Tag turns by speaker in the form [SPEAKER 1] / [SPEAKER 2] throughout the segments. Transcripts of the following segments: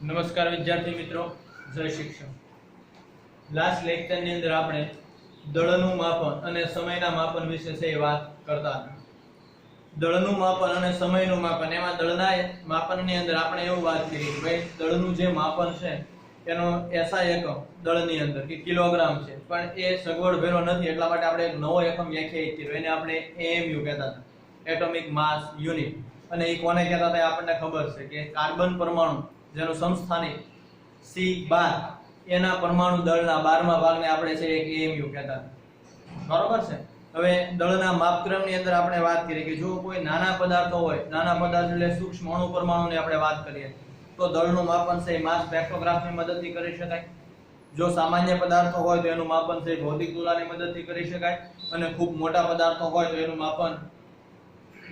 [SPEAKER 1] નમસ્કાર વિદ્યાર્થી મિત્રો, જય શિક્ષક. લાસ્ટ લેક્ચરની અંદર આપણે દળનું માપન અને સમયના માપન વિશે છે વાત કરતા હતા. દળનું માપન અને સમયનું માપન, એમાં દળના માપનની અંદર આપણે એવું વાત કરી કે ભાઈ દળનું જે માપન છે એનો એસઆઈ એકમ દળની અંદર કે કિલોગ્રામ છે, પણ એ સગવડ ભેરો નથી, એટલા માટે આપણે એક નવો એકમ વ્યાખ્યાયિત કર્યો, એને આપણે એએમયુ કહેતા હતા, એટોમિક માસ યુનિટ. અને એ કોને કહેતા હતા આપણને ખબર છે કે કાર્બન પરમાણુ જેનું સમસ્થાનિક C12 એના પરમાણુ દળના 12મા ભાગને આપણે છે એક એએમયુ કહેતા હતા. બરોબર છે. હવે દળના માપક્રમની અંદર આપણે વાત કરી કે જો કોઈ નાના પદાર્થો હોય, નાના પદાર્થ એટલે સૂક્ષ્મ અણુ પરમાણુની આપણે વાત કરીએ તો દળનું માપન છે માસ સ્પેક્ટ્રોગ્રાફની મદદથી કરી શકાય. જો સામાન્ય પદાર્થો હોય તો એનું માપન છે ભૌતિક તુલાની મદદથી કરી શકાય, અને ખૂબ મોટા પદાર્થો હોય તો એનું માપન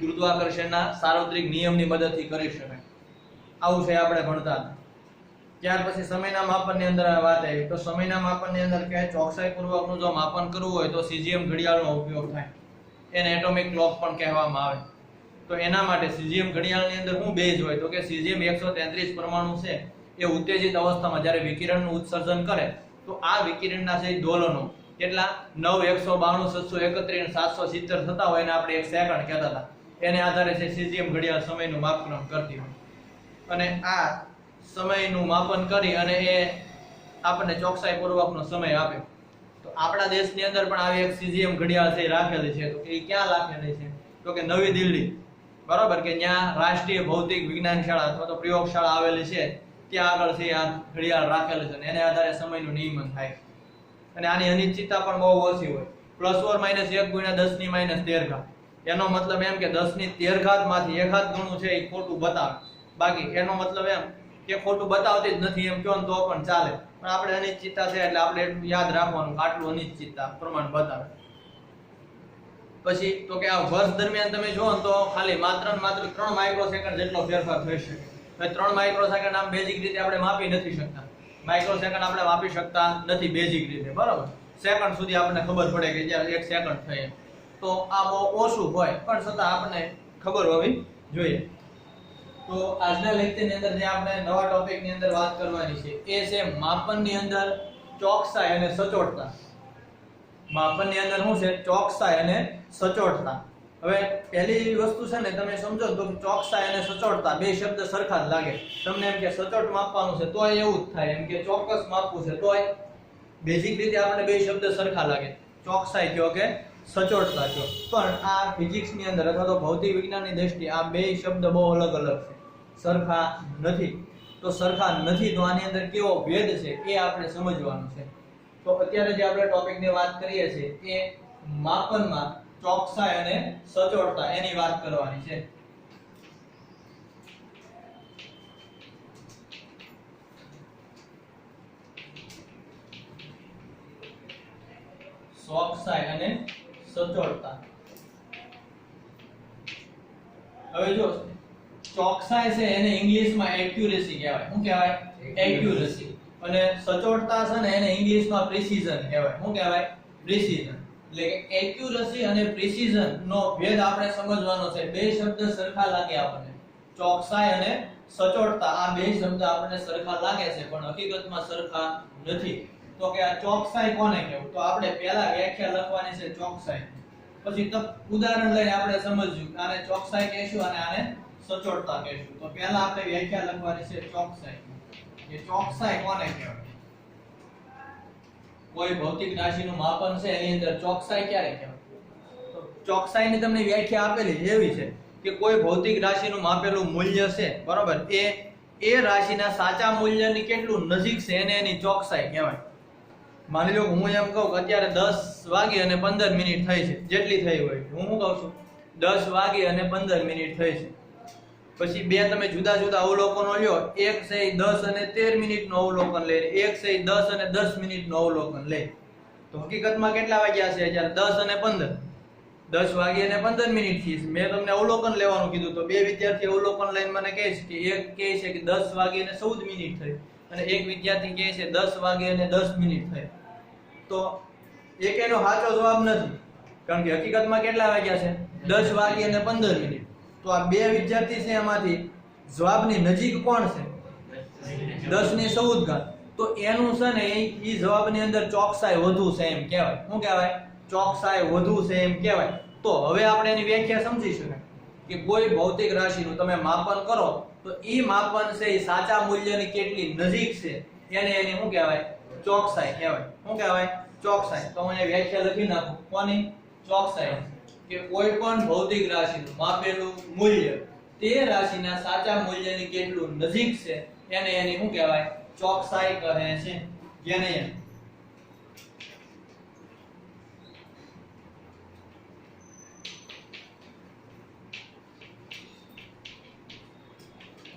[SPEAKER 1] ગુરુત્વાકર્ષણના સાર્વત્રિક નિયમની મદદથી કરી શકાય. આવું છે આપણે ભણતા. ત્યાર પછી સમયના માપનની અંદર વાત આવી તો સમયના માપનની અંદર કે ચોકસાઈ પૂર્વકનું જો માપન કરવું હોય તો સીજીએમ ઘડિયાળનો ઉપયોગ થાય, એને એટોમિક ક્લોક પણ કહેવામાં આવે. તો એના માટે સીજીએમ ઘડિયાળની અંદર શું બેઝ હોય તો કે સીજીએમ 133 પરમાણુ છે એ ઉત્તેજિત અવસ્થામાં જ્યારે વિકિરણનું ઉત્સર્જન કરે તો આ વિકિરણના જે દોલનો કેટલા 9 192 731 770 થતા હોય એને આપણે એક સેકન્ડ કહેતા હતા. એને આધારે છે સીજીએમ ઘડિયાળ સમયનું માપન કરતી હોય, અને આ સમયનું માપન કરી અને એ આપણને ચોકસાઈ પૂર્વકનો સમય આપે. તો આપણા દેશની અંદર પણ આવી એક સીજીએમ ઘડિયાળ છે રાખેલી છે. તો એ ક્યાં રાખેલી છે તો કે નવી દિલ્હી, બરાબર, કે ત્યાં રાષ્ટ્રીય ભૌતિક વિજ્ઞાન શાળા અથવા તો પ્રયોગશાળા આવેલી છે, ત્યાં આગળ છે આ ઘડિયાળ રાખેલી છે, અને એને આધારે સમયનું નિયમન થાય. અને આની અનિશ્ચિતતા પણ બહુ ઓછી હોય, +/- 1 × 10⁻13 ઘાત. એનો મતલબ એમ કે 10⁻13 ઘાત માંથી એકાદ ગણું છે એ ખોટું બતાવે, બાકી એનો મતલબ એમ કે ખોટું બતાવતી જ નથી એમ કહો તો પણ ચાલે, પણ આપણે અનિશ્ચિતતા છે એટલે આપણે એટલું યાદ રાખવાનું આટલું અનિશ્ચિતતા પ્રમાણ બતાવે. પછી તો કે આ વર્ષ દરમિયાન તમે જુઓ તો ખાલી માત્ર 3 માઇક્રોસેકન્ડ જેટલો ફેરફાર થઈ શકે. હવે 3 માઇક્રોસેકન્ડ આમ બેઝિક રીતે આપણે માપી નથી શકતા, માઇક્રોસેકન્ડ આપણે માપી શકતા નથી બેઝિક રીતે, બરાબર. સેકન્ડ સુધી આપણને ખબર પડે કે જ્યારે 1 સેકન્ડ થાય તો આ બહુ ઓછું હોય, પણ છતાં આપણને ખબર હોવી જોઈએ. તો આજના લેક્ચરની અંદર જે આપણે નવા ટોપિકની અંદર વાત કરવાની છે એ છે માપનની અંદર ચોકસાઈ અને સચોટતા. માપનની અંદર શું છે? ચોકસાઈ અને સચોટતા. હવે પહેલી વસ્તુ છે ને તમે સમજો તો ચોકસાઈ અને સચોટતા બે શબ્દ સરખા જ લાગે. તમને એમ કે સચોટ માપવાનું છે તોય એવું જ થાય, એમ કે ચોક્કસ માપવું છે તોય બેઝિક રીતે આપણે બે શબ્દ સરખા લાગે, ચોકસાઈ કયો કે સચોટતા કયો. પણ આ ફિઝિક્સની અંદર અથવા તો ભૌતિક વિજ્ઞાનની દ્રષ્ટિએ આ બે શબ્દ બહુ અલગ અલગ છે, સરખા નથી. તો સરખા નથી તો આની અંદર કેવો ભેદ છે એ આપણે સમજવાનું છે. તો અત્યારે જે આપણે ટોપિકની વાત કરીએ છીએ એ માપનમાં ચોકસાઈ અને સચોટતા એની વાત કરવાની છે. ચોકસાઈ અને સચોટતા. હવે જો ચોકસાઈ છે એને ઇંગ્લિશમાં એક્યુરેસી કહેવાય. શું કહેવાય? એક્યુરેસી. અને સચોટતા છે ને એને ઇંગ્લિશમાં પ્રિસિઝન કહેવાય. શું કહેવાય? પ્રિસિઝન. એટલે કે એક્યુરેસી અને પ્રિસિઝન નો ભેદ આપણે સમજવાનો છે. બે શબ્દ સરખા લાગે આપણને, ચોકસાઈ અને સચોટતા, આ બે શબ્દ આપણને સરખા લાગે છે પણ હકીકતમાં સરખા નથી. તો કે આ ચોકસાઈ કોને કહેવું? તો આપણે પહેલા વ્યાખ્યા લખવાની છે ચોકસાઈ, પછી ઉદાહરણ લઈને આપણે સમજ્યું આને ચોકસાઈ કહેશું અને આને સચોટતા કહેશું. તો પહેલા આપણે વ્યાખ્યા લખવાની છે ચોકસાઈ. એ ચોકસાઈ કોને કહેવાય? કોઈ ભૌતિક રાશિનું માપન છે એની અંદર ચોકસાઈ ક્યારે કહેવાય? તો ચોકસાઈની તમને વ્યાખ્યા આપેલી એવી છે કે કોઈ ભૌતિક રાશિનું માપેલું મૂલ્ય છે, બરોબર, એ રાશિના સાચા મૂલ્યની કેટલું નજીક છે એને એની ચોકસાઈ કહેવાય. માની લો હું એમ કહું કે અત્યારે 10:15 થઈ છે, જેટલી થઈ હોય હું શું કહું છું 10:15 થઈ છે. પછી બે તમે જુદા જુદા અવલોકનો લ્યો, એક છે 10 અને 13 મિનિટનું અવલોકન લે, એક છે 10 અને 10 મિનિટનું અવલોકન લે. તો હકીકતમાં કેટલા વાગ્યા છે? જ્યારે 10 અને 15, 10 વાગ્યે અને 15 મિનિટ થી મેં તમને અવલોકન લેવાનું કીધું. તો બે વિદ્યાર્થી અવલોકન લઈને મને કહે છે કે એક કહે છે કે 10 વાગ્યે અને 14 મિનિટ થઈ, અને એક વિદ્યાર્થી કહે છે 10 વાગ્યે અને 10 મિનિટ થઈ. તો એક એનો સાચો જવાબ નથી, કારણ કે હકીકતમાં કેટલા વાગ્યા છે? 10 વાગ્યે અને 15 મિનિટ. તો આ બે વિદ્યાર્થી છે એમાંથી જવાબની નજીક કોણ છે? 10 ની 14 ઘાત. તો એનું છે ને એ જવાબની અંદર ચોકસાઈ વધુ છે એમ કહેવાય. શું કહેવાય? ચોકસાઈ વધુ છે એમ કહેવાય. તો હવે આપણે એની વ્યાખ્યા સમજીશું કે કોઈ ભૌતિક રાશિનું તમે માપન કરો તો ઈ માપન છે એ સાચા મૂલ્યની કેટલી નજીક છે એને એની શું કહેવાય? ચોકસાઈ કહેવાય. શું કહેવાય? ચોકસાઈ. તો હું અહીંયા વ્યાખ્યા લખી નાખું. કોની? ચોકસાઈ. કે કોઈ પણ ભૌતિક રાશિનું માપેલું મૂલ્ય તે રાશિના સાચા મૂલ્યની કેટલું નજીક છે એને એની શું કહેવાય? ચોકસાઈ કહે છે. જેને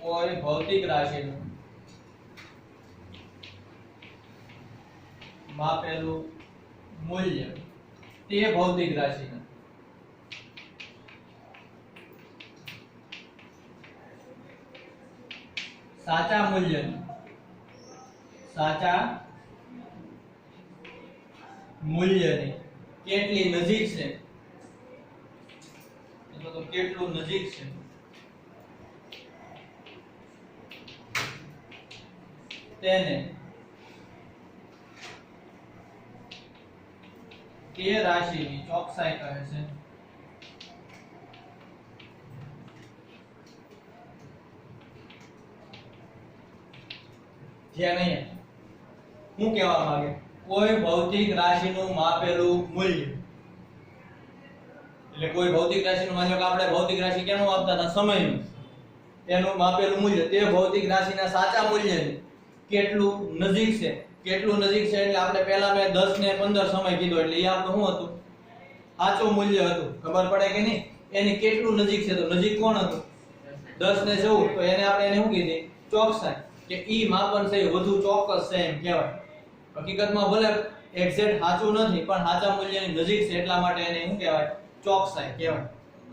[SPEAKER 1] કોઈ ભૌતિક રાશિનું માપેલું મૂલ્ય તે ભૌતિક રાશિના સાચા મૂલ્યની કેટલી નજીક છે એટલે તો કેટલું નજીક છે તેને તે રાશિની ચોકસાઈ કહે છે. જે નહીં હું કહેવા માંગે કોઈ ભૌતિક રાશિનું માપેલું મૂલ્ય એટલે કોઈ ભૌતિક રાશિનું માનો કે આપણે ભૌતિક રાશિ કેનું માપતા હતા? સમયનું. તેનું માપેલું મૂલ્ય તે ભૌતિક રાશિના સાચા મૂલ્યની કેટલું નજીક છે. કેટલું નજીક છે એટલે આપણે પહેલા મેં 10 ને 15 સમય કીધો એટલે એ આપણું શું હતું? સાચું મૂલ્ય હતું. ખબર પડે કે નહીં? એની કેટલું નજીક છે તો નજીક કોણ હતું? 10 ને 14. તો એને આપણે એને શું કીધી? ચોકસાઈ. કે ઈ માપન છે વધુ ચોક્કસ છે એમ કહેવાય. હકીકતમાં ભલે એક્ઝેક્ટ સાચું નથી પણ સાચા મૂલ્યની નજીક છે એટલા માટે એને શું કહેવાય? ચોકસાઈ કહેવાય.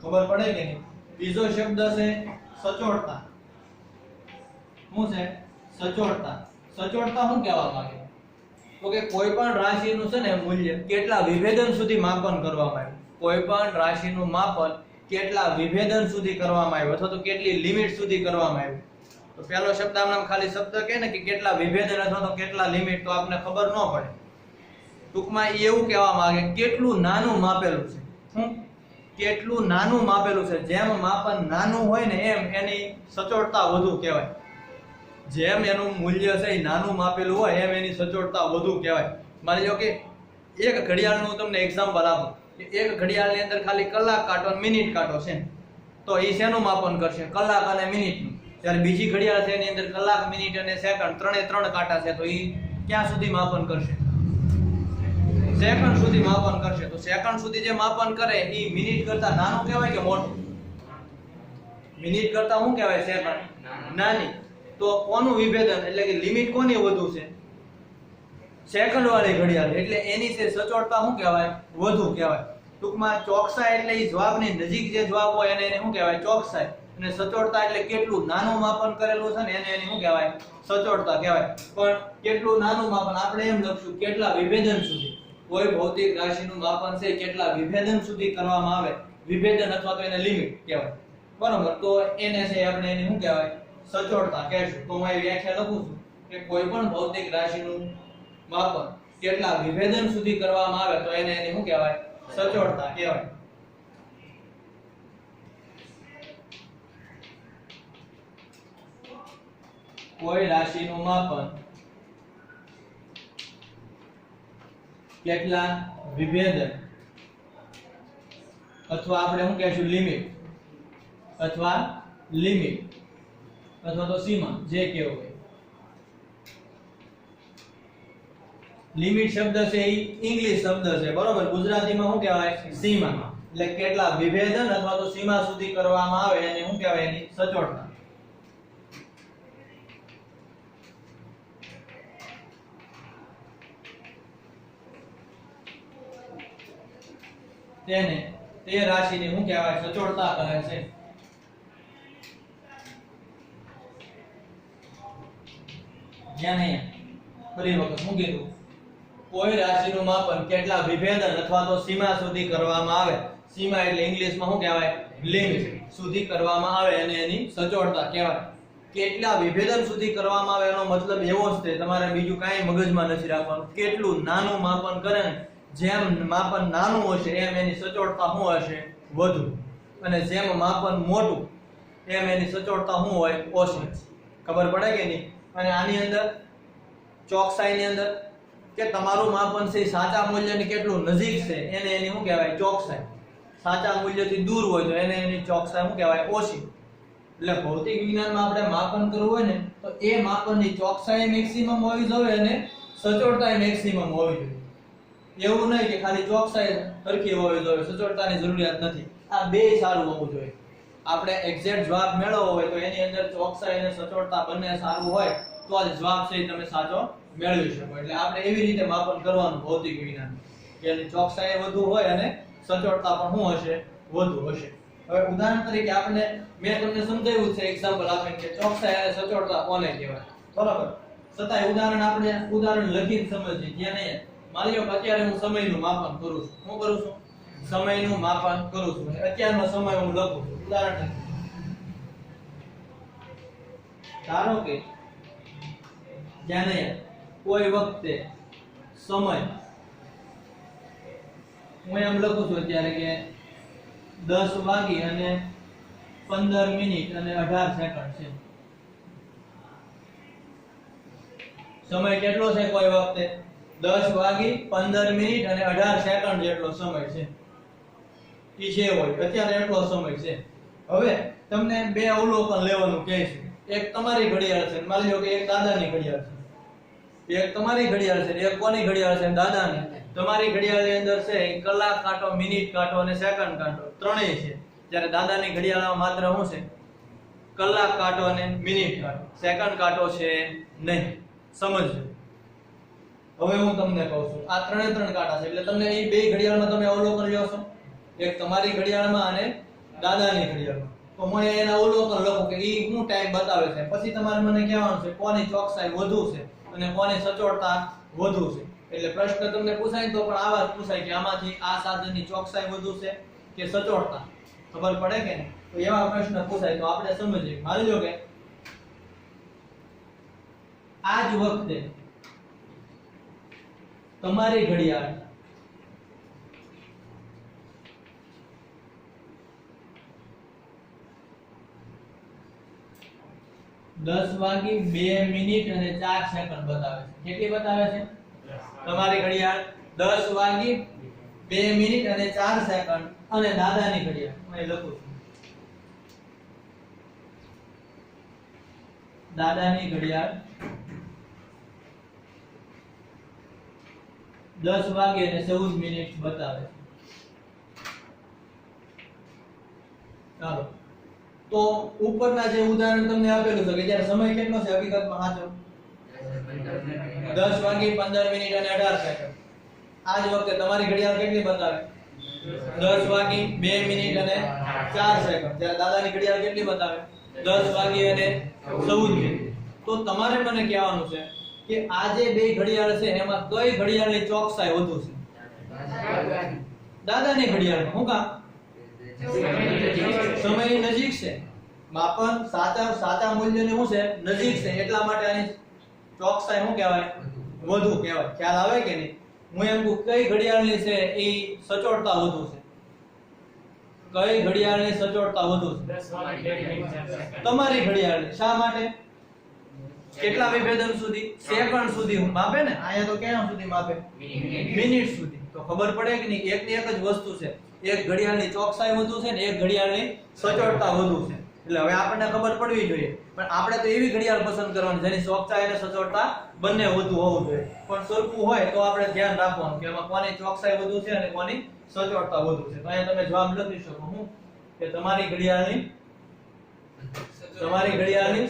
[SPEAKER 1] ખબર પડે કે નહીં? બીજો શબ્દ છે સચોટતા. શું છે? સચોટતા. સચોટતા શું કહેવા માંગે? તો કે કોઈ પણ રાશિનું છે ને મૂલ્ય કેટલા વિભેદન સુધી માપન કરવામાં આવ્યું. કોઈ પણ રાશિનું માપન કેટલા વિભેદન સુધી કરવામાં આવ્યું અથવા તો કેટલી લિમિટ સુધી કરવામાં આવ્યું. તો પહેલો શબ્દ આમ ખાલી શબ્દ કહે ને કે કેટલા વિભેદન અથવા તો કેટલા લિમિટ તો આપને ખબર ન પડે. ટૂંકમાં એવું કહેવા માંગે કેટલું નાનું માપેલું છે. શું? કેટલું નાનું માપેલું છે. જેમ માપન નાનું હોય ને એમ એની સચોટતા વધુ કહેવાય. જેમ એનું મૂલ્ય છે એ નાનું માપેલું હોય એમ એની સચોટતા વધુ કહેવાય. માની લો કે એક ઘડિયાળનું તમને એક્ઝામ્પલ આપું. એક ઘડિયાળની અંદર ખાલી કલાક કાંટો અને મિનિટ કાંટો છે તો એ શેનું માપન કરશે? કલાક અને મિનિટનું. જ્યારે બીજી ઘડિયાળ છે એની અંદર કલાક, મિનિટ અને સેકન્ડ ત્રણે કાંટા છે તો એ ક્યાં સુધી માપન કરશે? સેકન્ડ સુધી માપન કરશે. તો સેકન્ડ સુધી જે માપન કરે એ મિનિટ કરતા નાનું કહેવાય કે મોટું? મિનિટ કરતા શું કહેવાય? સેકન્ડ નાની. તો કોનું વિભેદન એટલે કે લિમિટ કોની વધુ છે? સેકન્ડ વાળી ઘડિયાળ. એટલે એની છે સચોટતા શું કહેવાય? વધુ કહેવાય. ટૂંકમાં ચોકસાઈ એટલે એ જવાબની નજીક જે જવાબ હોય એને શું કહેવાય? ચોકસાઈ. અને સચોટતા એટલે કેટલું નાનું માપન કરેલું છે ને એને એની શું કહેવાય? સચોટતા કહેવાય. પણ કેટલું નાનું માપન આપણે એમ લખશું કેટલા વિભેદન સુધી. કોઈ ભૌતિક રાશિનું માપન છે કેટલા વિભેદન સુધી કરવામાં આવે. વિભેદન અથવા તો એને લિમિટ કહેવાય. બરોબર. તો એને છે આપણે એને શું કહેવાય? સચોટતા કહેશું. તો હું અહીં વ્યાખ્યા લખું છું કે કોઈ પણ ભૌતિક રાશિનું માપન કેટલા વિભેદન સુધી કરવામાં આવે તો એને એની શું કહેવાય? સચોટતા કહેવાય. કોઈ રાશિનું માપન કેટલા વિભેદન અથવા આપણે શું કહેશું? લિમિટ અથવા તો સીમા જે કેવું હોય. લિમિટ શબ્દ છે એ ઇંગ્લિશ શબ્દ છે. બરોબર. ગુજરાતીમાં શું કહેવાય? સીમા. એટલે કેટલા વિભેદન અથવા તો સીમા સુધી કરવામાં આવે એને શું કહેવાય? એની સચોટતા. તેને તે રાશિની શું કહેવાય? સચોટતા કહે છે. જ્યાં નહીં ફરી વખત શું કીધું? કોઈ રાશિનું માપન કેટલા વિભેદન અથવા તો સીમા સુધી કરવામાં આવે. સીમા એટલે ઇંગ્લિશમાં શું કહેવાય? લિમિટ સુધી કરવામાં આવે અને એની સચોટતા કહેવાય. કેટલા વિભેદન સુધી કરવામાં આવે એનો મતલબ એવો જ છે, તમારે બીજું કાંઈ મગજમાં નથી રાખવાનું. કેટલું નાનું માપન કરે ને, જેમ માપન નાનું હશે એમ એની સચોટતા શું હશે? વધુ. અને જેમ માપન મોટું એમ એની સચોટતા શું હોય? ઓછી. ખબર પડે કે નહીં? અને આની અંદર ચોકસાઈની અંદર કે તમારું માપન છે સાચા મૂલ્યની કેટલું નજીક છે એને એની શું કહેવાય? ચોકસાઈ. સાચા મૂલ્યથી દૂર હોય તો એને એની ચોકસાઈ શું કહેવાય? ઓછી. એટલે ભૌતિક વિજ્ઞાનમાં આપણે માપન કરવું હોય ને તો એ માપનની ચોકસાઈ મેક્સિમમ હોવી જોઈએ અને સચોટતા મેક્સિમમ હોવી જોઈએ. એવું નહીં કે ખાલી ચોકસાઈ સરખી હોવી જોઈએ, સચોટતાની જરૂરિયાત નથી. આ બેય સારું હોવું જોઈએ. આપણે એક્ઝેક્ટ જવાબ મેળવવો હોય તો એની અંદર ચોકસાઈ અને સચોટતા બંને સારું હોય તો જ જવાબ છે તમે સાચો મેળવી શકો. એટલે આપણે એવી રીતે માપન કરવાનું ભૌતિક વિજ્ઞાન કે એની ચોકસાઈ વધુ હોય અને સચોટતા પણ શું હશે? વધુ હશે. હવે ઉદાહરણ તરીકે આપણે મેં તમને સમજાવ્યું છે એક્ઝામ્પલ આપીને કે ચોકસાઈ અને સચોટતા કોને કહેવાય, બરાબર? છતાંય ઉદાહરણ લખીને સમજીએ. જ્યાં નહીં માની લો કે અત્યારે હું સમયનું માપન કરું છું. શું કરું છું? સમયનું માપન કરું છું. અત્યારનો સમય હું લખું છું. ઉદાહરણ તરીકે ધારો કે જ્યાં નહીં કોઈ વખતે સમય હું એમ લખું છું અત્યારે કે 10 વાગી અને 15 મિનિટ અને 18 સેકન્ડ છે. સમય કેટલો છે? કોઈ વખતે 10 વાગી 15 મિનિટ અને 18 સેકન્ડ જેટલો સમય છે. ઈ છે હોય અત્યારે એટલો સમય છે. હવે તમને બે અવલોકન લેવાનું કહે છે. એક તમારી ઘડિયાળ છે, માની લો કે એક દાદાની ઘડિયાળ છે. એક તમારી ઘડિયાળ છે, એક કોની ઘડિયાળ છે? દાદાની. તમારી ઘડિયાળની અંદર છે કલાક કાંટો, મિનિટ કાંટો અને સેકન્ડ કાંટો ત્રણેય છે. જ્યારે દાદાની ઘડિયાળમાં માત્ર શું છે? કલાક કાંટો અને મિનિટ કાંટો, સેકન્ડ કાંટો છે નહીં. સમજજો. હવે હું તમને કહું છું આ ત્રણે ત્રણ કાંટા છે એટલે તમને એ બે ઘડિયાળમાં તમે અવલોકન લ્યો છો, એક તમારી ઘડિયાળમાં અને દાદાની ઘડિયાળમાં. તો હું એના અવલોકન લખું કે ઈ શું ટાઈમ બતાવે છે. પછી તમારે મને કહેવાનું છે કોની ચોકસાઈ વધુ છે અને કોની સચોટતા વધુ છે. એટલે પ્રશ્ન તમને પૂછાય તો પણ આવા જ પૂછાય કે આમાંથી આ સાધનની ચોકસાઈ વધુ છે કે સચોટતા? ખબર પડે કે નહીં? તો એવા પ્રશ્ન પૂછાય તો આપણે સમજીએ. માની લો કે આ જ વખતે તમારી ઘડિયાળ દસ વાગી 2 મિનિટ અને 4 સેકન્ડ બતાવે છે. કેટલી બતાવે છે? તમારી ઘડિયાળ 10 વાગી 2 મિનિટ અને 4 સેકન્ડ અને દાદાની ઘડિયાળ હું અહીં લખું છું. દાદાની ઘડિયાળ 10 વાગે અને 14 મિનિટ બતાવે છે. ચાલો તો ઉપરના જે ઉદાહરણ તમને આપેલું છે કે જ્યારે સમય કેટલો છે હકીકતમાં સાચો 10 વાગે 15 મિનિટ અને 18 સેકન્ડ. આ જ વખતે તમારી ઘડિયાળ કેટલી બતાવે? 10 વાગે 2 મિનિટ અને 4 સેકન્ડ. જ્યારે દાદાની ઘડિયાળ કેટલી બતાવે? 10 વાગે અને 14 મિનિટ. તો તમારે મને કહેવાનું છે કે આ જે બે ઘડિયાળ છે એમાં કઈ ઘડિયાળની ચોકસાઈ વધુ છે? દાદાની ઘડિયાળ. શું કામ? સમય નજીક છે. માપન સાચા મૂલ્યને શું છે? નજીક છે. એટલા માટે આની ચોકસાઈ શું કહેવાય? વધુ કહેવાય. ખ્યાલ આવે કે નહીં? હું એમ કહું કઈ ઘડિયાળની છે એ સચોટતા વધુ છે? કઈ ઘડિયાળની સચોટતા વધુ છે? તમારી ઘડિયાળની. શા માટે? કેટલા વિભેદન સુધી? સેકન્ડ સુધી માપે ને. આયા તો ક્યાં સુધી માપે? મિનિટ સુધી. તો ખબર પડે કે નહીં? એકની એક જ વસ્તુ છે. એક ઘડિયાળની ચોકસાઈ વધુ છે ને એક ઘડિયાળની સચોટતા વધુ છે. એટલે હવે આપણને ખબર પડવી જોઈએ. પણ આપણે તો એવી ઘડિયાળ પસંદ કરવાની જેની ચોકસાઈ અને સચોટતા બંને વધુ હોવું જોઈએ. પણ સરખું હોય તો આપણે ધ્યાન રાખવાનું કે એમાં કોની ચોકસાઈ વધુ છે અને કોની સચોટતા વધુ છે. તો અહીંયા તમે જવાબ લખી શકો હું કે તમારી ઘડિયાળની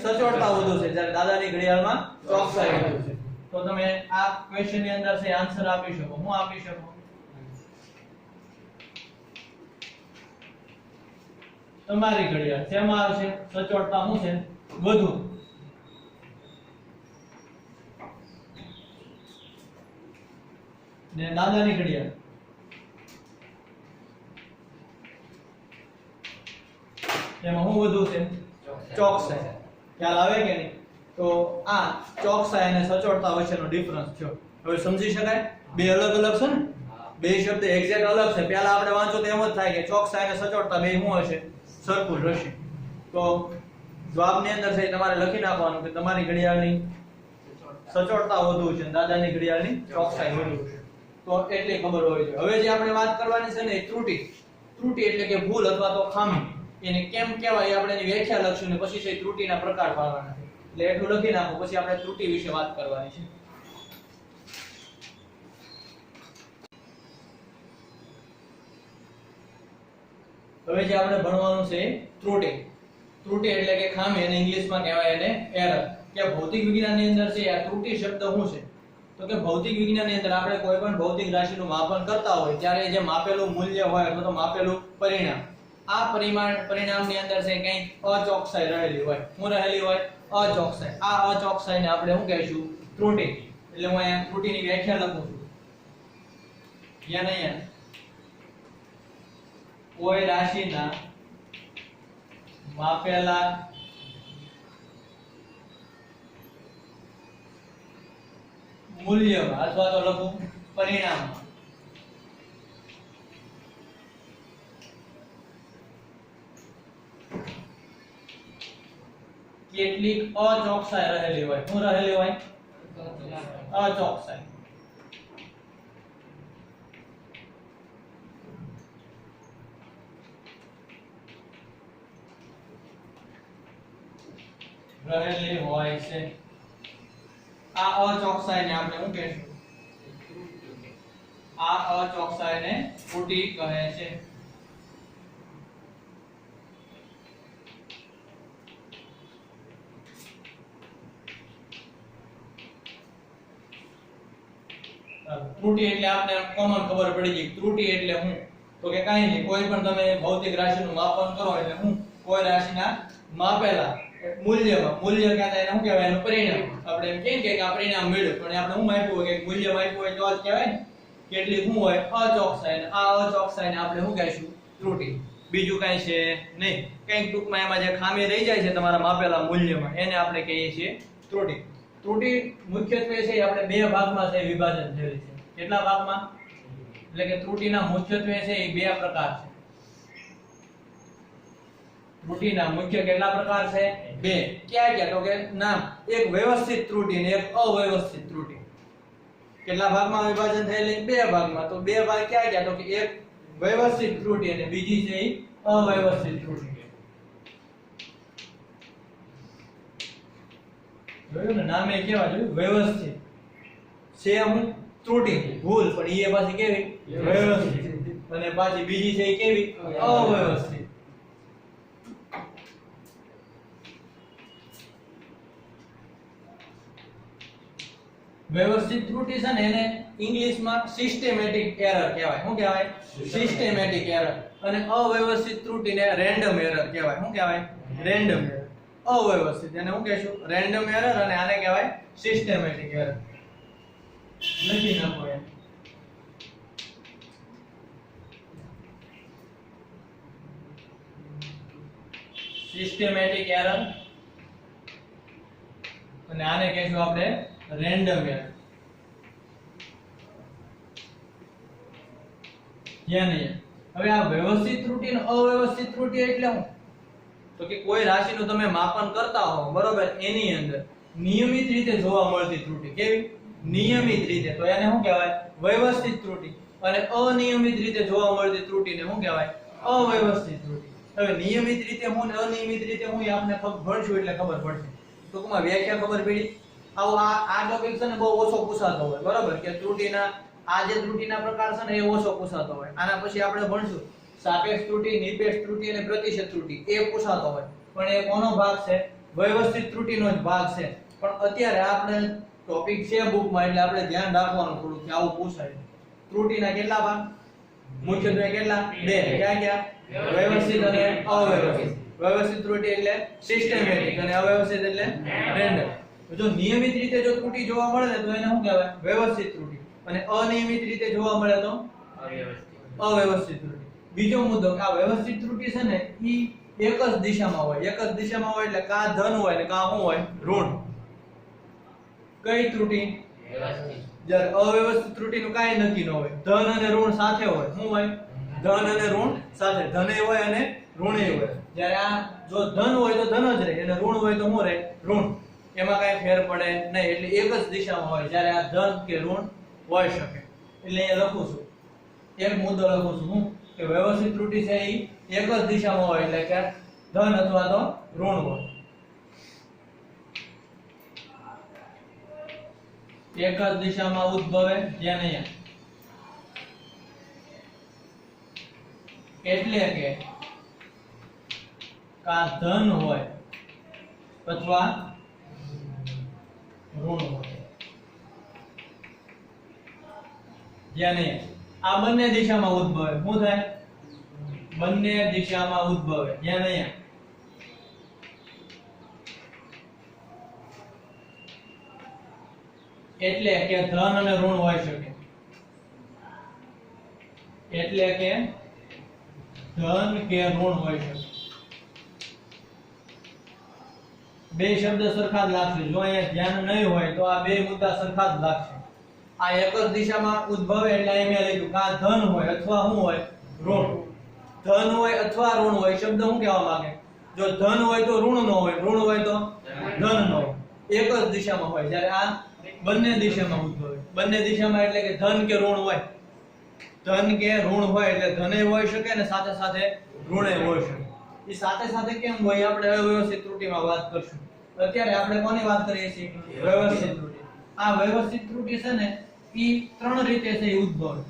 [SPEAKER 1] સચોટતા વધુ છે જ્યારે દાદાની ઘડિયાળમાં ચોકસાઈ વધુ છે. તો તમે આ ક્વેશ્ચન ની અંદર છે આન્સર આપી શકો. હું આપી શકો તમારી ઘડિયાળ શેમાં આવશે? સચોટતા શું છે? વધુ. ને દાદાની ઘડિયાળ એમાં શું વધુ છે? ચોકસાઈ. ખ્યાલ આવે કે નહીં? તો આ ચોકસાઈ અને સચોટતા વચ્ચેનો ડિફરન્સ થયો. હવે સમજી શકાય? બે અલગ અલગ છે ને, બે શબ્દ એક્ઝેક્ટ અલગ છે. પહેલા આપણે વાંચો તો એમ જ થાય કે ચોકસાઈ અને સચોટતા બે શું હશે? સરખું જ હશે. તો જવાબની અંદર છે તમારે લખી નાખવાનું કે તમારી ઘડિયાળની સચોટતા વધુ છે અને દાદાની ઘડિયાળની ચોકસાઈ વધુ છે. તો એટલી ખબર હોવી જોઈએ. હવે જે આપણે વાત કરવાની છે ને ત્રુટિ. ત્રુટિ એટલે કે ભૂલ અથવા તો ખામી. એને કેમ કહેવાય આપણે એની વ્યાખ્યા લખશું ને પછી છે ત્રુટિના પ્રકાર પાડવાના છે. એટલે એટલું લખી નાખો, પછી આપણે ત્રુટિ વિશે વાત કરવાની છે. હવે જે આપણે ભણવાનું છે ત્રુટિ. ત્રુટિ એટલે કે ખામી, અને ઇંગ્લિશમાં કહેવાય એને એરર. કે ભૌતિક વિજ્ઞાનની અંદર છે આ ત્રુટિ શબ્દ શું છે? તો કે ભૌતિક વિજ્ઞાનની અંદર આપણે કોઈ પણ ભૌતિક રાશિનું માપન કરતા હોય ત્યારે જે માપેલું મૂલ્ય હોય અથવા તો માપેલું પરિણામ, આ પરિણામની અંદર છે કંઈક અચોકસાઈ રહેલી હોય. શું રહેલી હોય? અચોકસાઈ. આ અચોકસાઈને આપણે શું કહીશું? ત્રુટિ. એટલે હું અહીંયા ત્રુટિની વ્યાખ્યા લખું છું. યાદ અહીંયા કોઈ રાશિના માપેલા મૂલ્યમાં અથવા તો લખું પરિણામમાં કેટલીક અચોકસાઈ રહેલી હોય. શું રહેલી હોય? અચોકસાઈ. રહેલી હોય છે. આ અચોકસાઈને આપણે શું કહીશું? આ અચોકસાઈને ત્રુટિ કહે છે. ત્રુટિ એટલે આપણે કોમન ખબર પડી ગઈ. ત્રુટિ એટલે શું? તો કે કાંઈ નહીં, કોઈ પણ તમે ભૌતિક રાશિનું માપન કરો એટલે શું? કોઈ રાશિના માપેલા મૂલ્યમાં, મૂલ્ય કહેતા એને શું કહેવાય? એનું પરિણામ. આપણે એમ કહીએ કે આ પરિણામ મળ્યું, પણ આપણે શું માપ્યું હોય કે મૂલ્ય માપ્યું હોય તો જ કહેવાય ને. કેટલી શું હોય? અચોકસાઈ. અને આ અચોકસાઈને આપણે શું કહીશું? ત્રુટિ. બીજું કાંઈ છે નહીં. કંઈક ટૂંકમાં એમાં જે ખામી રહી જાય છે તમારા માપેલા મૂલ્યમાં એને આપણે કહીએ છીએ ત્રુટિ. ત્રુટિ મુખ્યત્વે છે આપણે બે ભાગમાં છે વિભાજન થયેલી છે. કેટલા ભાગમાં? એટલે કે ત્રુટિના મુખ્યત્વે છે એ બે પ્રકાર છે. ત્રુટિના મુખ્ય કેટલા પ્રકાર છે? બે. ક્યાં ક્યાં? તો કે નામ, એક વ્યવસ્થિત ત્રુટિ અને એક અવ્યવસ્થિત ત્રુટિ. કેટલા ભાગમાં વિભાજન થયેલી? બે ભાગમાં. તો બે ભાગ ક્યાં ક્યાં? તો કે એક વ્યવસ્થિત ત્રુટિ અને બીજી છે એ અવ્યવસ્થિત ત્રુટિ. જોયું ને, નામે કેવા જોયું? વ્યવસ્થિત છે હું ત્રુટિ, ભૂલ, પણ એ પાછી કેવી? વ્યવસ્થિત. અને પાછી બીજી છે એ કેવી? અવ્યવસ્થિત. વ્યવસ્થિત ત્રુટિ છે ને એને ઇંગ્લિશમાં સિસ્ટેમેટિક એરર કહેવાય. શું કહેવાય? Systematic error. અને અવ્યવસ્થિત ત્રુટિને રેન્ડમ એરર કહેવાય. શું કહેવાય? Random error. અવ્યવસ્થિત એને શું કહેશું? Random error. અને આને કહેવાય સિસ્ટેમેટિક એરર. લખી નાખો એમ. સિસ્ટેમેટિક એરર અને આને કહેશું આપણે રેન્ડમ એરર. હવે આ વ્યવસ્થિત ત્રુટિ અને અવ્યવસ્થિત ત્રુટિ એટલે શું? તો કે કોઈ રાશિનું તમે માપન કરતા હો, બરોબર, એની અંદર નિયમિત રીતે જોવા મળતી ત્રુટિ. કેવી? નિયમિત રીતે. તો એને શું કહેવાય? વ્યવસ્થિત ત્રુટિ. અને અનિયમિત રીતે જોવા મળતી ત્રુટિને શું કહેવાય? અવ્યવસ્થિત ત્રુટિ. હવે નિયમિત રીતે હું ને અનિયમિત રીતે હું એ આપણે ભણશું એટલે ખબર પડશે. ટૂંકમાં વ્યાખ્યા ખબર પડી. આવો આ ટોપિક છે ને બહુ ઓછો પૂછાતો હોય, બરોબર, કે ત્રુટિના આ જે ત્રુટિના પ્રકાર છે ને એ ઓછો પૂછાતો હોય. આના પછી આપણે ભણશું સાપેક્ષ ત્રુટિ, નિરપેક્ષ ત્રુટિ અને પ્રતિશત ત્રુટિ. એ પૂછાતો હોય, પણ એ કોનો ભાગ છે? વ્યવસ્થિત ત્રુટિનો જ ભાગ છે. પણ અત્યારે આપણે ટોપિક છે બુકમાં એટલે આપણે ધ્યાન રાખવાનું થોડું કે આવું પૂછાય. ત્રુટિના કેટલા ભાગ? મુખ્યત્વે કેટલા? બે. ક્યાં ક્યાં? વ્યવસ્થિત અને અવ્યવસ્થિત. વ્યવસ્થિત ત્રુટિ એટલે સિસ્ટેમેટિક અને અવ્યવસ્થિત એટલે રેન્ડમ. જો નિયમિત રીતે જો ત્રુટિ જોવા મળે ને તો એને શું કહેવાય? વ્યવસ્થિત ત્રુટિ. અને અનિયમિત રીતે જોવા મળે તો અવ્યવસ્થિત ત્રુટિ. બીજો મુદ્દો કે આ વ્યવસ્થિત ત્રુટિ છે ને ઈ એક જ દિશામાં હોય. એક જ દિશામાં હોય એટલે કાં ધન હોય ને કાં શું હોય? ઋણ. કઈ ત્રુટિ? જ્યારે અવ્યવસ્થિત ત્રુટિનું કાંઈ નક્કી ન હોય, ધન અને ઋણ સાથે હોય. શું હોય? ધન અને ઋણ સાથે. ધને હોય અને ઋણે હોય. જ્યારે આ જો ધન હોય તો ધન જ રહે અને ઋણ હોય તો શું રહે? ઋણ. એમાં કાંઈ ફેર પડે નહીં. એટલે એક જ દિશામાં હોય જ્યારે આ ધન કે ઋણ હોઈ શકે. એટલે અહીંયા લખું છું, એક મુદ્દો લખું છું હું કે વ્યવસ્થિત ત્રુટિ છે એ એક જ દિશામાં હોય એટલે કે ધન અથવા તો ઋણ હોય. એક જ દિશામાં ઉદ્ભવે જ્યાં અહીંયા. એટલે કે કાં ધન હોય અથવા ઋણ હોય. જ્યાં નહીં આ બંને દિશામાં ઉદ્ભવે. શું થાય? બંને દિશામાં ઉદ્ભવે જ્યાં નહીં. એટલે કે ધન અને ઋણ હોઈ શકે. એટલે કે ધન કે ઋણ હોઈ શકે. બે શબ્દ સરખા જ લાગશે. જો અહીંયા ધ્યાન નહીં હોય તો આ બે મુદ્દા સરખા જ લાગશે. આ એક જ દિશામાં ઉદ્ભવે એટલે અહીં મેં લખ્યું કાં ધન હોય અથવા શું હોય? ઋણ. ધન હોય અથવા ઋણ હોય. શબ્દ શું કહેવા માંગે? જો ધન હોય તો ઋણ ન હોય, ઋણ હોય તો ધન ન હોય. એક જ દિશામાં હોય. જ્યારે આ બંને દિશામાં ઉદ્ભવે. બંને દિશામાં એટલે કે ધન કે ઋણ હોય. ધન કે ઋણ હોય એટલે ધને હોઈ શકે ને સાથે સાથે ઋણે હોઈ શકે. એ સાથે સાથે કેમ હોય આપણે અવ્યવસ્થિત ત્રુટિમાં વાત કરશું. અત્યારે આપણે કોની વાત કરીએ છીએ? વ્યવસ્થિત ત્રુટિ. આ વ્યવસ્થિત ત્રુટિ છે ને એ ત્રણ રીતે છે ઉદ્ભવે.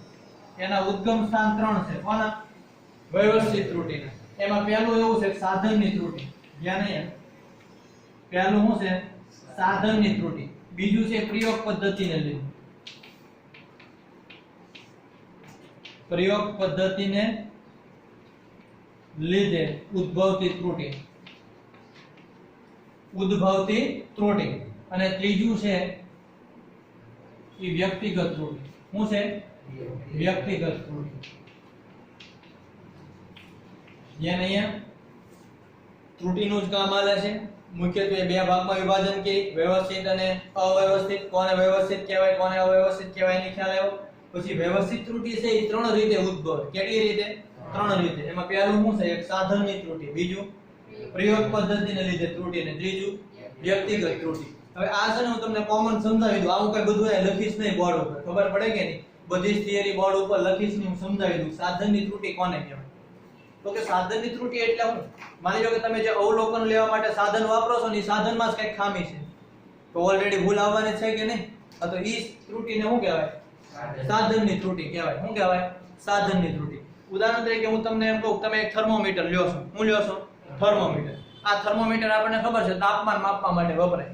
[SPEAKER 1] એના ઉદ્ગમ સ્થાન ત્રણ છે. કોના? વ્યવસ્થિત ત્રુટિના. એમાં પહેલું એવું છે સાધનની ત્રુટિ. જ્યાં નહીં પહેલું શું છે? સાધનની ત્રુટિ. બીજું છે પ્રયોગ પદ્ધતિને લીધે. પ્રયોગ પદ્ધતિને લીધે ઉદ્ભવતી ત્રુટિ. ઉદ્ભવતી ત્રુટિ. અને ત્રીજું છે એ વ્યક્તિગત ત્રુટિ. શું છે? વ્યક્તિગત ત્રુટિ. જ્યાં અહીંયા ત્રુટિનું જ કામ આલે છે. મુખ્યત્વે બે ભાગમાં વિભાજન કરી, વ્યવસ્થિત અને અવ્યવસ્થિત. કોને વ્યવસ્થિત કહેવાય કોને અવ્યવસ્થિત કહેવાય એની ખ્યાલ આવ્યો. પછી વ્યવસ્થિત ત્રુટિ છે એ ત્રણ રીતે ઉદ્ભવે. કેટલી રીતે? ત્રણ રીતે. એમાં પહેલું શું છે? એક સાધનની ત્રુટિ, બીજું પ્રયોગ પદ્ધતિને લીધે ત્રુટિ અને ત્રીજું વ્યક્તિગત ત્રુટિ. હવે આ છે ને હું તમને કોમન સમજાવી દઉં. આવું કઈ બધું અહીં લખીશ નહીં બોર્ડ ઉપર. ખબર પડે કે નહીં? બધી જ થિયરી બોર્ડ ઉપર લખીશ નહીં, હું સમજાવી દઉં. સાધનની ત્રુટિ કોને કહેવાય? તો કે સાધનની ત્રુટિ એટલે શું? માની લો કે તમે જે અવલોકન લેવા માટે સાધન વાપરો છો ને એ સાધનમાં જ કઈક ખામી છે તો ઓલરેડી ભૂલ આવવાની છે કે નહીં? તો ઈ ત્રુટિને શું કહેવાય? સાધનની ત્રુટિ કહેવાય. શું કહેવાય? સાધનની ત્રુટિ. ઉદાહરણ તરીકે હું તમને એમ કહું, તમે એક થર્મોમીટર લ્યો છો. શું લ્યો છો? થર્મોમીટર. આ થર્મોમીટર આપણને ખબર છે તાપમાન માપવા માટે વપરાય.